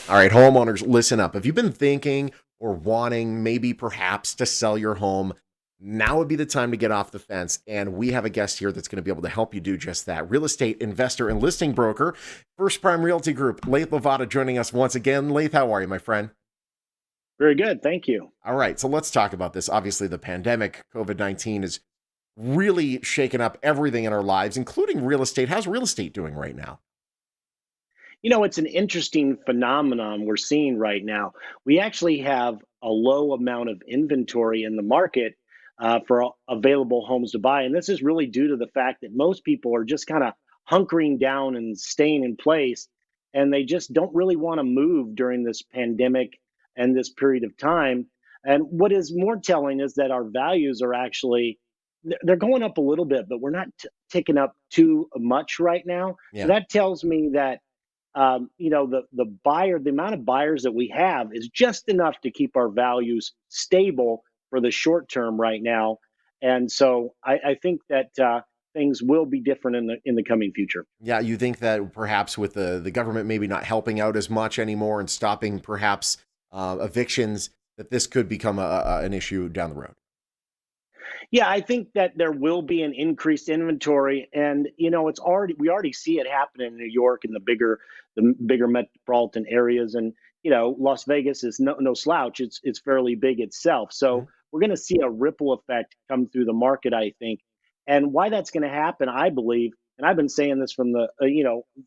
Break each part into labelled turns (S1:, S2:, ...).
S1: All right, homeowners, listen up. If you've been thinking or wanting maybe perhaps to sell your home, now would be the time to get off the fence. And we have a guest here that's going to be able to help you do just that. Real estate investor and listing broker, First Prime Realty Group, Laith Lavada joining us once again. Laith, how are you, my friend?
S2: Very good. Thank you.
S1: All right, so let's talk about this. Obviously, the pandemic, COVID 19, is really shaken up everything in our lives, including real estate. How's real estate doing right now?
S2: It's an interesting phenomenon we're seeing right now. We actually have a low amount of inventory in the market for available homes to buy. And this is really due to the fact that most people are just kind of hunkering down and staying in place. And they just don't really want to move during this pandemic and this period of time. And what is more telling is that our values are actually they're going up a little bit, but we're not ticking up too much right now. So
S1: Yeah.
S2: that tells me that the amount of buyers that we have is just enough to keep our values stable for the short term right now. And so I think that things will be different in the coming future.
S1: Yeah, you think that perhaps with the government maybe not helping out as much anymore and stopping perhaps evictions, that this could become an issue down the road.
S2: Yeah, I think that there will be an increased inventory, and it's already we already see it happen in New York and the bigger metropolitan areas, and Las Vegas is no slouch. It's fairly big itself,
S1: Mhm.
S2: so we're going to see a ripple effect come through the market, I think, and why that's going to happen, I believe, and I've been saying this from the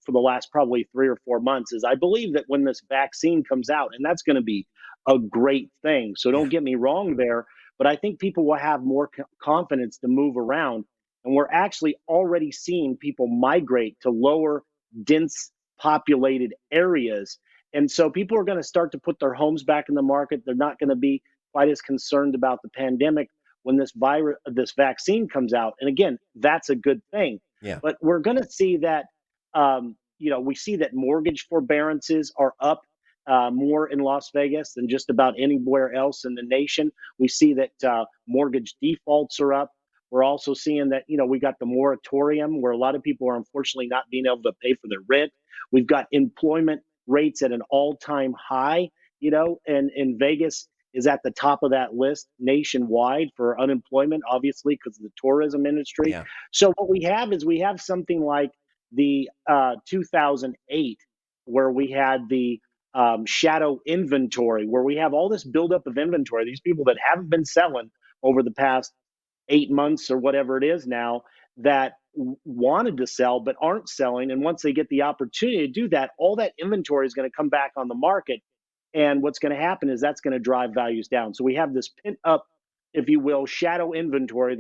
S2: for the last probably 3 or 4 months, is I believe that when this vaccine comes out, and that's going to be a great thing. So
S1: Yeah.
S2: don't get me wrong there, but I think people will have more confidence to move around. And we're actually already seeing people migrate to lower, dense populated areas. And so people are going to start to put their homes back in the market. They're not going to be quite as concerned about the pandemic when this vaccine comes out. And again, that's a good thing.
S1: Yeah.
S2: But we're going to see that, we see that mortgage forbearances are up more in Las Vegas than just about anywhere else in the nation. We see that mortgage defaults are up. We're also seeing that, we got the moratorium where a lot of people are unfortunately not being able to pay for their rent. We've got employment rates at an all time high, and in Vegas is at the top of that list nationwide for unemployment, obviously, because of the tourism industry.
S1: Yeah.
S2: So, what we have is we have something like the 2008, where we had the shadow inventory, where we have all this buildup of inventory, these people that haven't been selling over the past 8 months or whatever it is now, that wanted to sell but aren't selling. And once they get the opportunity to do that, all that inventory is going to come back on the market. And what's going to happen is that's going to drive values down. So we have this pent up, if you will, shadow inventory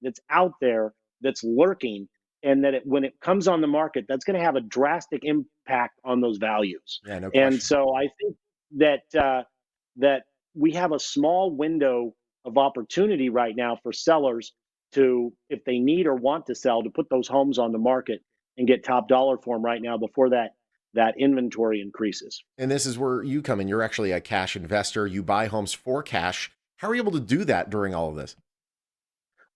S2: that's out there, that's lurking, and that when it comes on the market, that's going to have a drastic impact on those values.
S1: Yeah, no
S2: And
S1: question.
S2: so I think that we have a small window of opportunity right now for sellers to, if they need or want to sell, to put those homes on the market and get top dollar for them right now before that inventory increases.
S1: And this is where you come in. You're actually a cash investor. You buy homes for cash. How are you able to do that during all of this?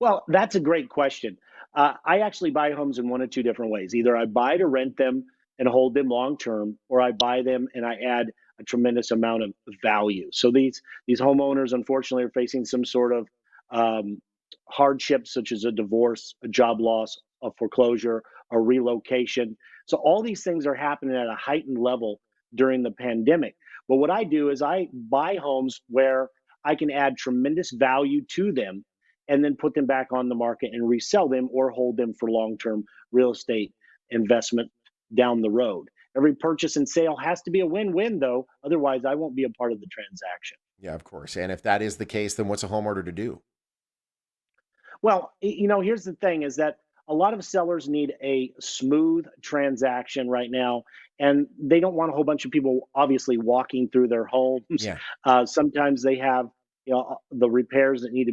S2: Well, that's a great question. I actually buy homes in one of two different ways. Either I buy to rent them and hold them long term, or I buy them and I add a tremendous amount of value. So these homeowners, unfortunately, are facing some sort of um, hardship, such as a divorce, a job loss, a foreclosure, a relocation. So all these things are happening at a heightened level during the pandemic. But what I do is I buy homes where I can add tremendous value to them and then put them back on the market and resell them or hold them for long-term real estate investment down the road. Every purchase and sale has to be a win-win though, otherwise I won't be a part of the transaction.
S1: Yeah, of course. And if that is the case, then what's a homeowner to do?
S2: Well, here's the thing is that a lot of sellers need a smooth transaction right now, and they don't want a whole bunch of people obviously walking through their homes.
S1: Yeah.
S2: Sometimes they have, the repairs that need to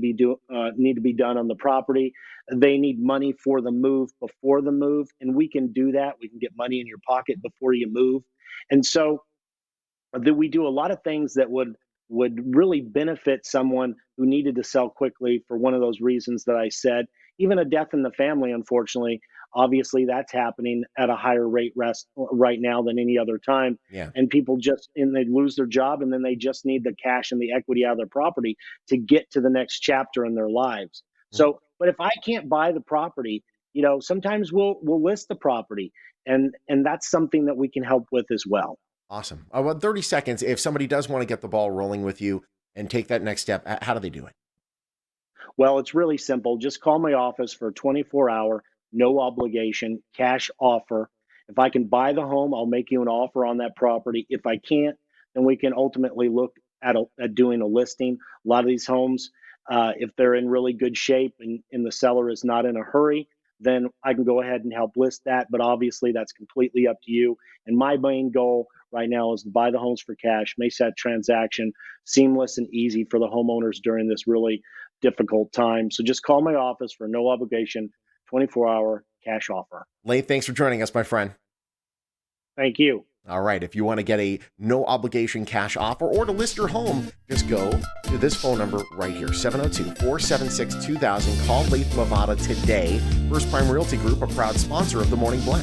S2: be done on the property. They need money for the move before the move, and we can do that. We can get money in your pocket before you move, and so that we do a lot of things that would really benefit someone who needed to sell quickly for one of those reasons that I said. Even a death in the family, unfortunately. Obviously, that's happening at a higher rate right now than any other time.
S1: Yeah.
S2: And people just and they lose their job, and then they just need the cash and the equity out of their property to get to the next chapter in their lives.
S1: Mhm.
S2: So, but if I can't buy the property, sometimes we'll list the property, and that's something that we can help with as well.
S1: Awesome. About 30 seconds. If somebody does want to get the ball rolling with you and take that next step, how do they do it?
S2: Well, it's really simple. Just call my office for a 24-hour, no obligation cash offer. If I can buy the home, I'll make you an offer on that property. If I can't, then we can ultimately look at doing a listing. A lot of these homes, if they're in really good shape and the seller is not in a hurry, then I can go ahead and help list that. But obviously, that's completely up to you. And my main goal right now is to buy the homes for cash, make that transaction seamless and easy for the homeowners during this really difficult time. So just call my office for no obligation, 24-hour cash offer.
S1: Lane, thanks for joining us, my friend.
S2: Thank you.
S1: All right. If you want to get a no obligation cash offer or to list your home, just go to this phone number right here, 702-476-2000. Call Latham Avada today. First Prime Realty Group, a proud sponsor of the Morning Blend.